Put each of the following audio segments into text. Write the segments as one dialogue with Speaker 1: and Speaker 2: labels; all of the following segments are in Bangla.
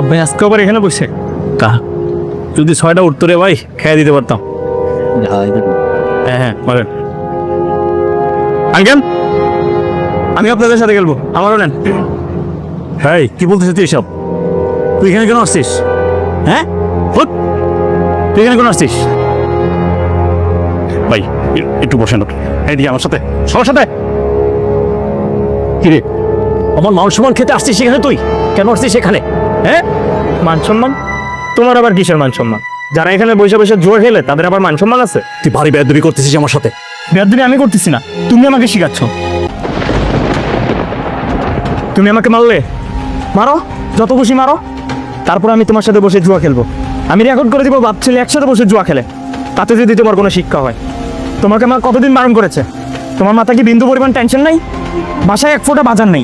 Speaker 1: ভাই আজকে আবার এখানে বসে কা যদি 6টা উত্তরে ভাই খেয়ে দিতে পারতাম। হ্যাঁ হ্যাঁ বলেন আঙ্কেল, আমি আপনাদের সাথে খেলবো, আমারও নেন। ভাই কি বলতেছিস তুই এসব? তুই এখানে কেন আসছিস? হ্যাঁ তুই এখানে কেন আসছিস? ভাই একটু বসেন, এইদিকে আমার সাথে, সবার সাথে। কিরে আমার মান সম্মান খেতে আসছিস সেখানে? তুই কেন আসছিস সেখানে? হ্যাঁ মান সম্মান? তোমার আবার কিসের মান সম্মান? যারা এখানে বসে বসে জুয়া খেলে তাদের আবার মান সম্মান আছে? তুই ভারী বেয়াদবি করতেছিস আমার সাথে। বেয়াদবি আমি করতেছি না, তুমি আমাকে শিখাচ্ছ। তুমি আমাকে মারলে, মারো, যত খুশি মারো, তারপর আমি তোমার সাথে বসে জুয়া খেলবো। আমি রেকর্ড করে দিব বাপ ছেলে একসাথে বসে জুয়া খেলে, তাতে যদি তোমার কোনো শিক্ষা হয়। তোমাকে মা কতদিন বারণ করেছে? তোমার মাথা কি বিন্দু পরিমাণ টেনশন নাই? বাসায় এক ফোঁটা বাজার নেই,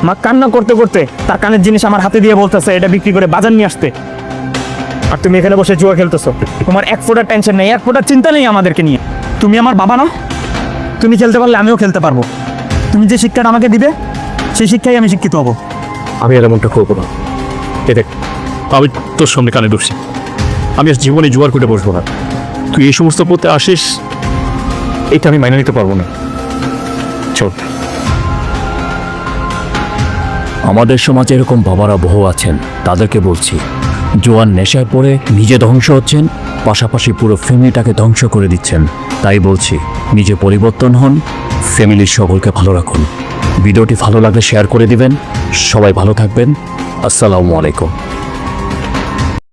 Speaker 1: মা কান্না করতে করতে তার কানের জিনিস আমার হাতে দিয়ে বলতেছে এটা বিক্রি করে বাজার নিয়ে আসতে, আর তুমি এখানে বসে জুয়া খেলতেছো। তোমার এক ফোঁটা টেনশন নেই, এক ফোঁটা চিন্তা নেই আমাদেরকে নিয়ে। তুমি আমার বাবা না? তুমি খেলতে পারলে আমিও খেলতে পারবো। তুমি যে শিক্ষাটা আমাকে দিবে সেই শিক্ষাই আমি শিক্ষিত হব। আমি আর এমনটা করবো না। এ দেখ, আমি তোর সামনে কানে ধরছি, আমি আজ জীবনে জুয়ার কোটে বসবো না। তুই এই সমস্ত পথে আসিস, এটা আমি মাইনে নিতে পারবো না। চল।
Speaker 2: আমাদের সমাজে এরকম বাবারা বহু আছেন, তাদেরকে বলছি জোয়ান নেশায় পড়ে নিজে ধ্বংস হচ্ছেন, পাশাপাশি পুরো ফ্যামিলিটাকে ধ্বংস করে দিচ্ছেন। তাই বলছি নিজে পরিবর্তন হন, ফ্যামিলির সকলকে ভালো রাখুন। ভিডিওটি ভালো লাগলে শেয়ার করে দিবেন। সবাই ভালো থাকবেন। আসসালামু আলাইকুম।